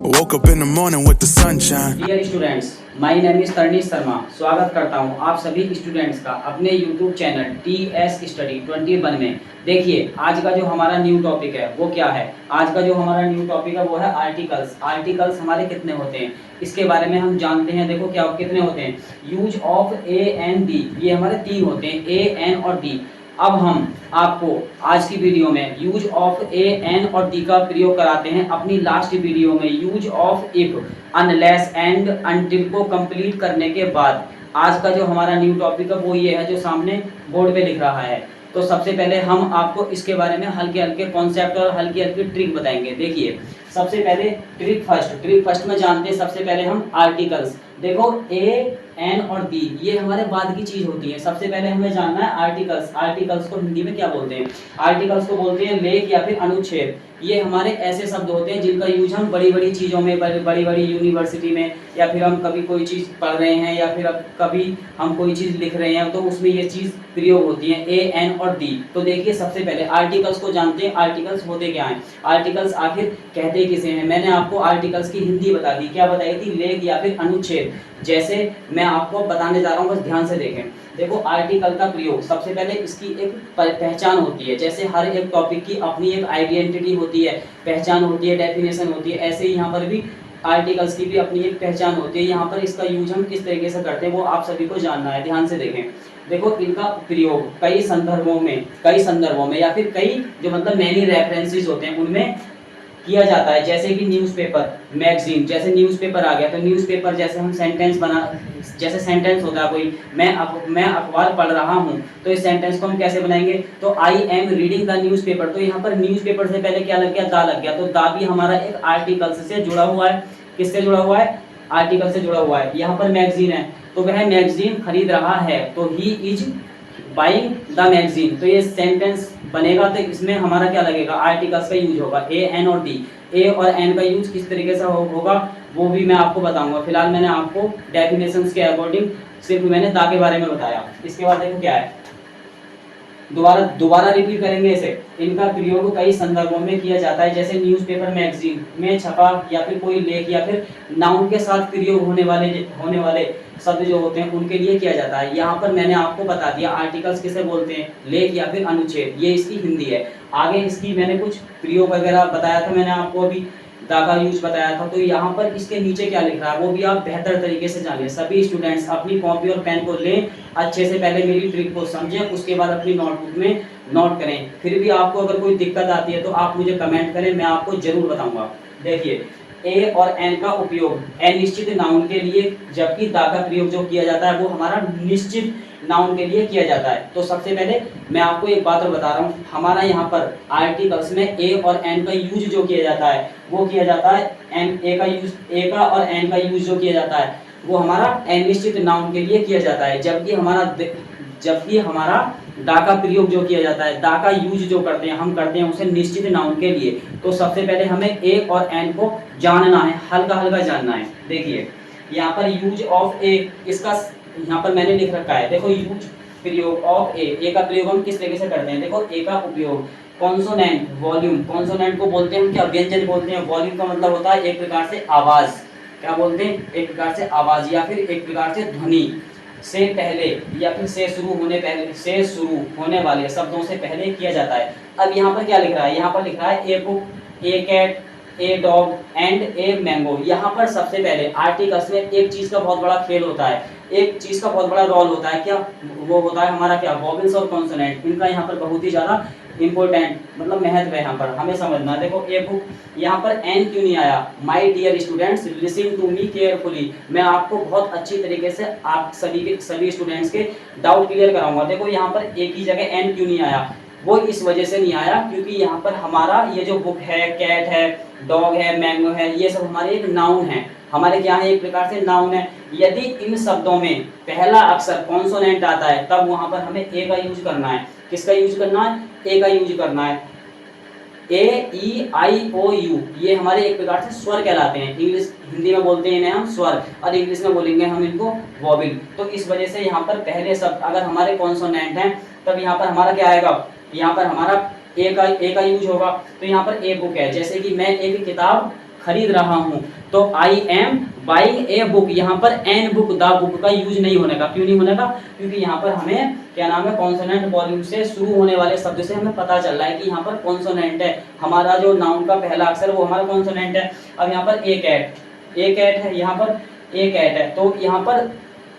Woke up in the morning with the sunshine. Dear students, my name is Taranish Sharma. स्वागत करता हूं आप सभी स्टूडेंट्स का अपने यूट्यूब चैनल टीएस स्टडी 21 में। देखिए, आज का जो हमारा न्यू टॉपिक है वो क्या है। आज का जो हमारा न्यू टॉपिक है वो है आर्टिकल्स। आर्टिकल्स हमारे कितने होते हैं इसके बारे में हम जानते हैं। देखो क्या कितने होते हैं, use of A and D, ये हमारे 3 होते हैं, ए एन और डी। अब हम आपको आज की वीडियो में यूज ऑफ ए एन और डी का प्रयोग कराते हैं। अपनी लास्ट वीडियो में use of if, unless and until को कंप्लीट करने के बाद आज का जो हमारा न्यू टॉपिक है वो ये है जो सामने बोर्ड पे लिख रहा है। तो सबसे पहले हम आपको इसके बारे में हल्के हल्के कॉन्सेप्ट और हल्की हल्की ट्रिक बताएंगे। देखिए, सबसे पहले ट्रिक फर्स्ट में जानते हैं सबसे पहले हम आर्टिकल्स। देखो, ए एन और डी ये हमारे बाद की चीज होती है। सबसे पहले हमें जानना है आर्टिकल्स। आर्टिकल्स को हिंदी में क्या बोलते हैं? आर्टिकल्स को बोलते हैं लेख या फिर अनुच्छेद। ये हमारे ऐसे शब्द होते हैं जिनका यूज हम बड़ी बड़ी चीज़ों में, बड़ी बड़ी यूनिवर्सिटी में, या फिर हम कभी कोई चीज़ पढ़ रहे हैं या फिर कभी हम कोई चीज़ लिख रहे हैं तो उसमें ये चीज़ प्रयोग होती है, ए एन और डी। तो देखिए, सबसे पहले आर्टिकल्स को जानते हैं। आर्टिकल्स होते क्या हैं, आर्टिकल्स आखिर कहते किसे हैं। मैंने आपको आर्टिकल्स की हिंदी बता दी। क्या बताई थी? लेख या फिर अनुच्छेद। जैसे मैं आपको बताने जा रहा हूँ, बस ध्यान से देखें। देखो, आर्टिकल का प्रयोग, सबसे पहले इसकी एक पहचान होती है। जैसे हर एक टॉपिक की अपनी एक आइडेंटिटी होती है, पहचान होती है, डेफिनेशन होती है, ऐसे ही यहाँ पर भी आर्टिकल्स की भी अपनी एक पहचान होती है। यहाँ पर इसका यूज हम किस तरीके से करते हैं वो आप सभी को जानना है। ध्यान से देखें। देखो, इनका प्रयोग कई संदर्भों में या फिर कई जो मतलब मैनी रेफरेंसेस होते हैं उनमें किया जाता है। जैसे कि न्यूज़पेपर, मैगजीन। जैसे न्यूज़पेपर आ गया तो न्यूज़पेपर जैसे हम जैसे सेंटेंस होता है कोई, मैं अखबार पढ़ रहा हूँ, तो इस सेंटेंस को हम कैसे बनाएंगे? तो I am reading the newspaper. तो यहाँ पर न्यूज़पेपर से पहले क्या लग गया? दा लग गया। तो दा भी हमारा एक आर्टिकल से जुड़ा हुआ है। किससे जुड़ा हुआ है? आर्टिकल से जुड़ा हुआ है। यहाँ पर मैगजीन है तो वह मैगजीन खरीद रहा है, तो he is buying the magazine. तो ये सेंटेंस बनेगा तो इसमें हमारा क्या लगेगा? आर्टिकल्स का यूज होगा, ए एन और डी। ए और एन का यूज किस तरीके से होगा वो भी मैं आपको बताऊंगा। फिलहाल मैंने आपको डेफिनेशंस के अकॉर्डिंग सिर्फ मैंने दा के बारे में बताया। इसके बाद देखो क्या है, दोबारा रिपीट करेंगे इसे। इनका प्रयोग कई संदर्भों में किया जाता है। जैसे न्यूज़पेपर, मैगजीन में छपा या फिर कोई लेख या फिर नाउन के साथ प्रयोग होने वाले शब्द जो होते हैं उनके लिए किया जाता है। यहाँ पर मैंने आपको बता दिया आर्टिकल्स किसे बोलते हैं, लेख या फिर अनुच्छेद। ये इसकी हिंदी है। आगे इसकी मैंने कुछ प्रयोग वगैरह बताया था, मैंने आपको अभी दा का यूज बताया था। तो यहाँ पर इसके नीचे क्या लिख रहा है वो भी आप बेहतर तरीके से जानिए। सभी स्टूडेंट्स अपनी कॉपी और पेन को लें, अच्छे से पहले मेरी ट्रिक को समझें, उसके बाद अपनी नोटबुक में नोट करें। फिर भी आपको अगर कोई दिक्कत आती है तो आप मुझे कमेंट करें, मैं आपको जरूर बताऊंगा। देखिए, ए और एन का उपयोग अनिश्चित नाउन के लिए, जबकि दा का प्रयोग जो किया जाता है वो हमारा निश्चित नाउन के लिए किया जाता है। तो सबसे पहले मैं आपको एक बात और बता रहा हूँ, हमारा यहाँ पर आर्टिकल्स में ए और एन का यूज जो किया जाता है वो किया जाता है ए का और एन का यूज जो किया जाता है वो हमारा अनिश्चित नाउन के लिए किया जाता है। जबकि हमारा दा का प्रयोग जो किया जाता है, दा का यूज जो करते हैं हम करते हैं उसे निश्चित नाउन के लिए। तो सबसे पहले हमें ए और एन को जानना है, हल्का हल्का जानना है। देखिए, यहाँ पर यूज ऑफ ए, इसका यहाँ पर मैंने लिख रखा है। देखो, यूज प्रयोग ऑफ ए का प्रयोग हम किस तरीके से करते हैं। देखो, ए का उपयोग कॉन्सोनेंट, वॉल्यूम। कॉन्सोनेंट को बोलते हैं हम क्या? व्यंजन बोलते हैं। वॉल्यूम का मतलब होता है एक प्रकार से आवाज। क्या बोलते हैं? एक प्रकार से आवाज या फिर एक प्रकार से ध्वनि से पहले या फिर से शुरू होने वाले शब्दों से पहले किया जाता है। अब यहाँ पर क्या लिख रहा है? यहाँ पर लिख रहा है a book, a cat, a dog and a mango. यहाँ पर सबसे पहले आर्टिकल्स में एक चीज का बहुत बड़ा खेल होता है, एक चीज का बहुत बड़ा रोल होता है। क्या वो होता है? हमारा क्या? वॉवेल्स और कॉन्सोनेंट। इनका यहाँ पर बहुत ही ज्यादा इंपॉर्टेंट मतलब महत्व है, यहाँ पर हमें समझना। देखो, ए बुक, यहाँ पर एन क्यों नहीं आया? My dear students, listen to me carefully. मैं आपको बहुत अच्छी तरीके से आप सभी स्टूडेंट्स के डाउट क्लियर कराऊंगा। देखो, यहाँ पर एक ही जगह एन क्यों नहीं आया? वो इस वजह से नहीं आया क्योंकि यहाँ पर हमारा ये जो बुक है, कैट है, डॉग है, मैंगो है, ये सब हमारे एक नाउन है। हमारे क्या है? एक प्रकार से नाउन है। यदि इन शब्दों में पहला अक्षर कॉन्सोनेंट आता है तब वहां पर हमें ए का यूज करना है। किसका यूज करना है? ए का यूज करना है। ए ई आई ओ यू ये हमारे एक प्रकार से स्वर कहलाते हैं। हिंदी में बोलते हैं इन्हें हम स्वर, और इंग्लिश में बोलेंगे हम इनको वॉवेल। तो इस वजह से यहाँ पर पहले शब्द अगर हमारे कॉन्सोनेंट हैं तब यहाँ पर हमारा क्या आएगा? यहाँ पर हमारा ए का यूज होगा। तो यहाँ पर ए बुक है, जैसे कि मैं एक किताब खरीद रहा हूँ, तो I am buying a book, यहाँ पर एन बुक द बुक का यूज नहीं होने का। क्यों नहीं होने का? क्योंकि यहाँ पर हमें क्या नाम है, कॉन्सोनेंट वॉल्यूम से शुरू होने वाले शब्द से हमें पता चल रहा है कि यहाँ पर कॉन्सोनेंट है, हमारा जो नाउन का पहला अक्षर वो हमारा कॉन्सोनेंट है। अब यहाँ पर ए कैट है, यहाँ पर ए कैट है, तो यहाँ पर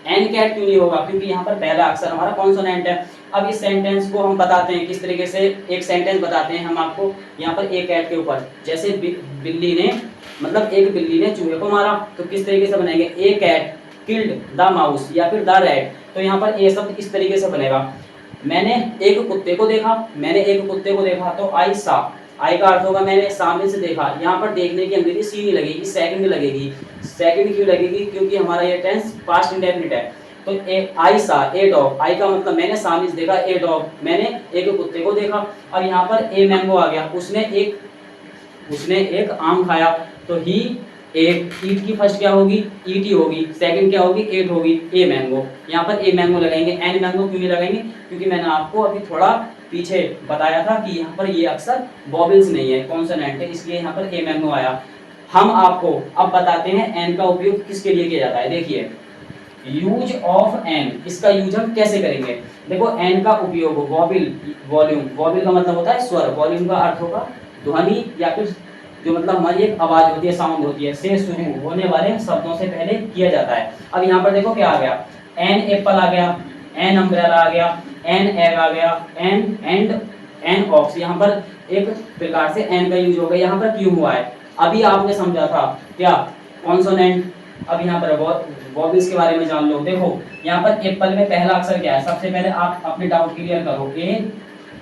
एन कैट क्यों नहीं होगा? क्योंकि यहाँ पर पहला अक्षर हमारा कॉन्सोनेंट है। अब इस सेंटेंस को हम बताते हैं किस तरीके से, एक सेंटेंस बताते हैं हम आपको यहाँ पर ए कैट के ऊपर। जैसे बिल्ली ने, मतलब एक बिल्ली ने चूहे को मारा, तो किस तरीके से बनेंगे? ए कैट किल्ड द माउस या फिर द रैट, तो यहाँ पर ए शब्द इस तरीके से बनेगा। मैंने एक कुत्ते को देखा, तो आई सा, आई का अर्थ होगा मैंने, सामने से देखा। यहाँ पर देखने की अंग्रेजी सी नहीं लगेगी, सेकंड लगेगी। सेकंड क्यों लगेगी? क्योंकि हमारा ये टेंस पास्ट इंडेफिनिट है। तो आई सा ए डॉग, आई का मतलब मैंने सामने से देखा, ए डॉग मैंने एक कुत्ते को देखा। अब यहाँ पर ए मैंगो आ गया, उसने एक आम खाया, तो ही एट, ईट की फर्स्ट क्या होगी? ईटी होगी, सेकंड क्या होगी? एट होगी, ए मैंगो। यहाँ पर ए मैंगो लगाएंगे, एन मैंगो क्यों नहीं लगाएंगे? क्योंकि मैंने आपको अभी थोड़ा पीछे बताया था कि यहाँ पर ये अक्सर वॉवेल्स नहीं है, कॉन्सोनेंट है, इसलिए यहाँ पर ए मैंगो आया। हम आपको अब बताते हैं एन का उपयोग किसके लिए किया जाता है। देखिए यूज ऑफ एन, इसका यूज हम कैसे करेंगे? देखो एन का उपयोग वॉवेल, वॉल्यूम, वॉवेल का मतलब होता है स्वर, वॉल्यूम का अर्थ होगा ध्वनि या फिर जो मतलब हमारी एक आवाज होती है, साउंड होती है, से शुरू होने वाले शब्दों से पहले किया जाता है। अब यहाँ पर देखो क्या आ गया? एन एप्पल आ गया, एन अम्ब्रेला आ गया, एन एग आ गया, एन एंड एन ऑक्स। यहाँ पर एक प्रकार से एन का यूज हो गया। यहाँ पर क्यों हुआ है? अभी आपने समझा था क्या? कॉन्सोनेंट। अब यहाँ पर वॉवेल्स के बारे में जान लो। देखो यहाँ पर एप्पल में पहला अक्षर क्या है? सबसे पहले आप अपने डाउट क्लियर करो। ए,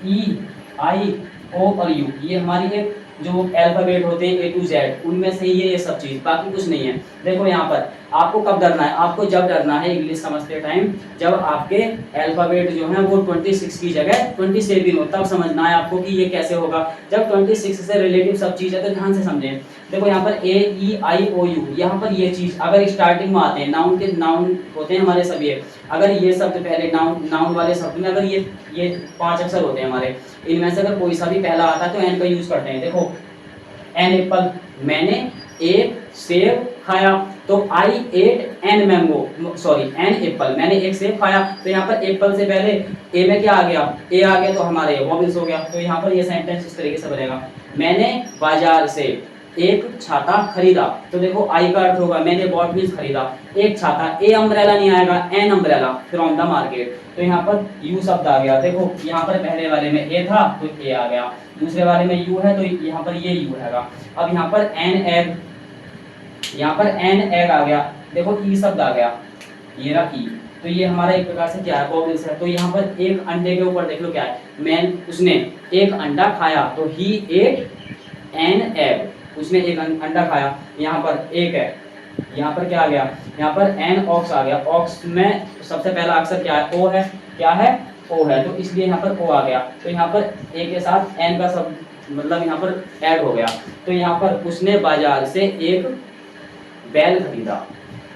ई, आई, ओ और यू, ये हमारी एक जो अल्फाबेट होते हैं A to Z, उनमें से ही है ये सब चीज, बाकी कुछ नहीं है। देखो यहाँ पर आपको कब डरना है? आपको जब डरना है इंग्लिश समझते टाइम, जब आपके अल्फाबेट जो है वो 26 की जगह 27 हो, तब समझना है आपको कि ये कैसे होगा। जब 26 से रिलेटिव सब चीज है तो ध्यान से समझें। देखो यहाँ पर ए, ई, आई, ओ, यू, यहाँ पर ये चीज अगर स्टार्टिंग में आते हैं, नाउन के नाउन होते हैं हमारे सब ये, अगर ये शब्द पहले नाउन वाले शब्द में अगर ये 5 अक्षर होते हैं हमारे, इनमें से अगर कोई सा भी पहला आता है तो एन का यूज करते हैं। देखो एन एप्पल, मैंने एक सेब खाया, तो I ate an mango, sorry an apple, मैंने एक सेब खाया। तो यहाँ पर एप्पल से पहले ए में क्या आ गया? ए आ गया, तो हमारे वॉवेल्स हो गया। तो यहाँ पर ये सेंटेंस इस तरीके से बनेगा, मैंने बाजार से एक छाता खरीदा। तो देखो आई का अर्थ होगा मैंने बॉट मीन्स खरीदा, एक छाता। ए अम्ब्रेला नहीं आएगा, an umbrella from the market. तो यहाँ पर यू शब्द आ गया। देखो यहाँ पर पहले वाले में ए था तो ए आ गया, दूसरे वाले में यू है तो यहाँ पर ये यू रहेगा। अब यहाँ पर एन एग, यहाँ पर एन एग आ गया। देखो ई शब्द आ गया, ये रहा ई, तो ये हमारा एक प्रकार से क्या है? वॉवेल्स है। तो यहाँ पर एक अंडे के ऊपर देख लो क्या है? उसने एक अंडा खाया, तो ही एट एन एग, उसने एक अंडा खाया। यहाँ पर एक है, यहाँ पर क्या आ गया? यहाँ पर एन ऑक्स आ गया। ऑक्स में सबसे पहला अक्षर क्या है? ओ है। क्या है? ओ है, तो इसलिए यहाँ पर ओ आ गया। तो यहाँ पर ए के साथ एन का सब मतलब यहाँ पर ऐड हो गया। तो यहाँ पर उसने बाजार से एक बैल खरीदा।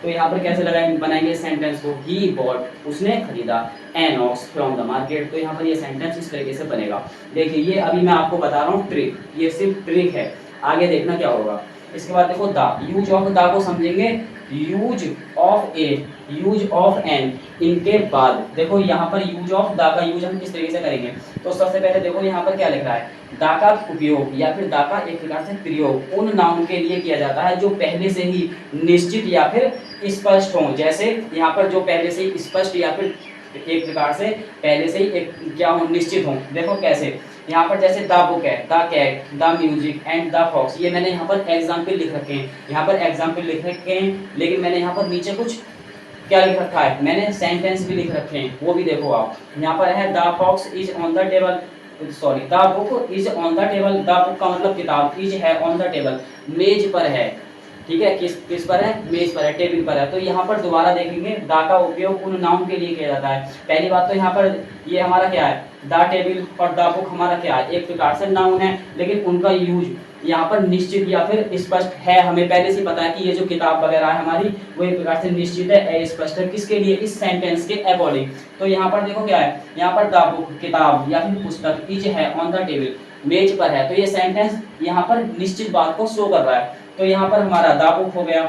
तो यहाँ पर कैसे बनाएंगे सेंटेंस को? ही बॉट, उसने खरीदा an ox from the market. तो यहाँ पर ये सेंटेंस इस तरीके से बनेगा। देखिए ये अभी मैं आपको बता रहा हूँ ट्रिक, ये सिर्फ ट्रिक है, आगे देखना क्या होगा। इसके बाद देखो द, यूज ऑफ द को समझेंगे। Use of a, use of an, इनके बाद देखो यहाँ पर यूज ऑफ द का यूज हम किस तरीके से करेंगे। तो सबसे पहले देखो यहाँ पर क्या लिख रहा है? द का उपयोग या फिर द का एक प्रकार से प्रयोग उन नाउन के लिए किया जाता है जो पहले से ही निश्चित या फिर स्पष्ट हो। जैसे यहाँ पर जो पहले से ही स्पष्ट या फिर एक प्रकार से पहले से ही एक क्या हो? निश्चित हो। देखो कैसे? यहाँ पर जैसे द बुक है, the cat, the music and the fox, ये मैंने यहाँ पर एग्जाम्पल लिख रखे हैं, यहाँ पर एग्जाम्पल लिख रखे हैं, लेकिन मैंने यहाँ पर नीचे कुछ क्या लिख रखा है? मैंने सेंटेंस भी लिख रखे हैं, वो भी देखो आप। यहाँ पर है the fox is on the table, sorry the book is on the table. The book का मतलब किताब, इज है ऑन द टेबल, मेज पर है। ठीक है, किस पर है? मेज पर है, टेबल पर है। तो यहाँ पर दोबारा देखेंगे द का उपयोग उन नाउन के लिए किया जाता है। पहली बात तो यहाँ पर ये हमारा क्या है? द टेबल और द बुक हमारा क्या है? एक प्रकार से नाउन है, लेकिन उनका यूज यहाँ पर निश्चित या फिर स्पष्ट है। हमें पहले से पता है कि ये जो किताब वगैरह है हमारी वो एक प्रकार से निश्चित है, स्पष्ट है। किसके लिए? इस सेंटेंस के अकॉर्डिंग। तो यहाँ पर देखो क्या है? यहाँ पर द बुक किताब या फिर पुस्तक, इज है ऑन द टेबल मेज पर है। तो ये सेंटेंस यहाँ पर निश्चित बात को शो कर रहा है। तो यहाँ पर हमारा द बुक हो गया।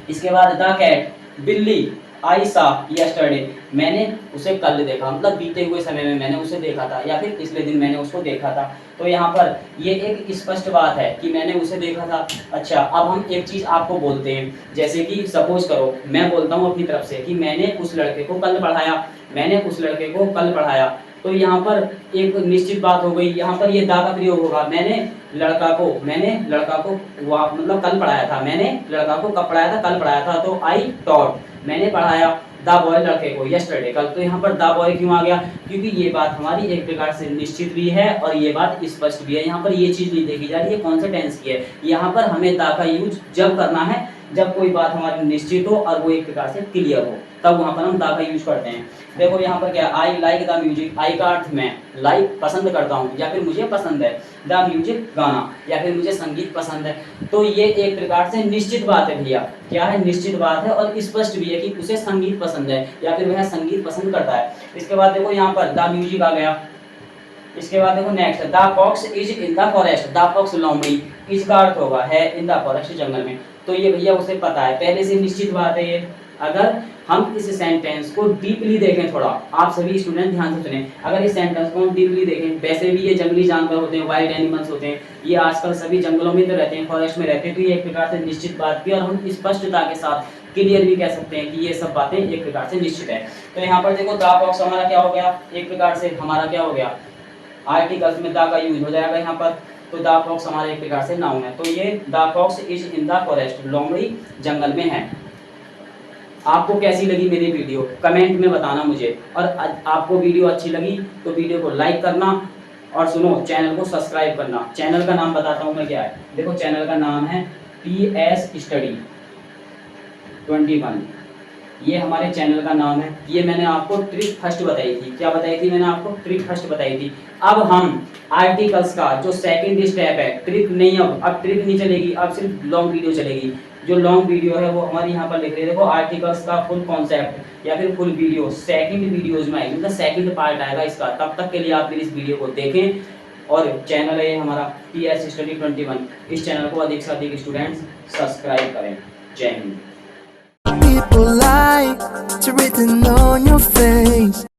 इसके बाद द कैट, बिल्ली, आई सा यस्टरडे, मैंने उसे कल देखा, मतलब बीते हुए समय में मैंने उसे देखा था, या फिर पिछले दिन मैंने उसको देखा था। तो यहाँ पर ये एक स्पष्ट बात है कि मैंने उसे देखा था। अच्छा, अब हम एक चीज़ आपको बोलते हैं, जैसे कि सपोज करो मैं बोलता हूँ अपनी तरफ से कि मैंने उस लड़के को कल पढ़ाया, मैंने उस लड़के को कल पढ़ाया। तो यहाँ पर एक निश्चित बात हो गई, यहाँ पर ये दा का प्रयोग होगा। मैंने लड़का को मतलब कल पढ़ाया था, मैंने लड़का को कब पढ़ाया था, कल पढ़ाया था। तो आई टॉट, मैंने पढ़ाया द बॉय लड़के को यस्टरडे कल। तो यहाँ पर द बॉय क्यों आ गया, क्योंकि ये बात हमारी एक प्रकार से निश्चित भी है और ये बात स्पष्ट भी है। यहाँ पर ये चीज़ नहीं देखी जा रही है कौन सा टेंस की है, यहाँ पर हमें द का यूज जब करना है जब कोई बात हमारी निश्चित हो और वो एक प्रकार से क्लियर हो, तब वहाँ पर हम द का यूज करते हैं। देखो यहाँ पर क्या, आई लाइक द म्यूजिक, आई का अर्थ मैं, लाइक पसंद करता हूँ या फिर मुझे पसंद है, द म्यूजिक गाना, या फिर मुझे संगीत पसंद है। तो ये एक प्रकार से निश्चित बात है भैया, क्या है, निश्चित बात है और स्पष्ट भी है कि उसे संगीत पसंद है या फिर वह संगीत पसंद करता है। इसके बाद देखो यहाँ पर द म्यूजिक आ गया। इसके बाद देखो next, the fox is in the forest, the fox लोमड़ी, इसका अर्थ होगा है इन द फॉरेस्ट, जंगल में। तो ये भैया उसे पता है, पहले से निश्चित बात है ये। अगर हम इस सेंटेंस को डीपली देखें, थोड़ा आप सभी स्टूडेंट ध्यान से सुने, अगर इस सेंटेंस को हम डीपली देखें, वैसे भी ये जंगली जानवर होते हैं, वाइल्ड एनिमल्स होते हैं, ये आजकल सभी जंगलों में तो रहते हैं, फॉरेस्ट में रहते हैं। तो ये एक प्रकार से निश्चित बात भी, और हम स्पष्टता के साथ क्लियर भी कह सकते हैं कि ये सब बातें एक प्रकार से निश्चित है। तो यहाँ पर देखो द फॉक्स हमारा क्या हो गया, एक प्रकार से हमारा क्या हो गया, आर्टिकल्स में द का यूज हो जाएगा यहाँ पर। तो द फॉक्स हमारा एक प्रकार से नाउन है। तो ये the fox is in the forest, लोमड़ी जंगल में है। आपको कैसी लगी मेरी वीडियो कमेंट में बताना मुझे, और आपको वीडियो अच्छी लगी तो वीडियो को लाइक करना, और सुनो चैनल को सब्सक्राइब करना। चैनल का नाम बताता हूँ मैं क्या है, देखो चैनल का नाम है PS स्टडी 21, ये हमारे चैनल का नाम है। ये मैंने आपको ट्रिक फर्स्ट बताई थी, क्या बताई थी मैंने आपको, ट्रिक फर्स्ट बताई थी। अब हम आर्टिकल्स का जो सेकंड स्टेप है, ट्रिक नहीं, अब ट्रिक नहीं चलेगी, अब सिर्फ लॉन्ग वीडियो चलेगी। जो लॉन्ग वीडियो है वो हमारी यहाँ पर लिख रहे हैं, देखो आर्टिकल्स का फुल कॉन्सेप्ट या फिर फुल वीडियो सेकंड वीडियोज में आएगी, मतलब सेकंड पार्ट आएगा इसका। तब तक के लिए आप मेरी इस वीडियो को देखें, और चैनल है हमारा PS स्टडी 21, इस चैनल को अधिक से अधिक स्टूडेंट्स सब्सक्राइब करें। जय Hind. People like to written on your face.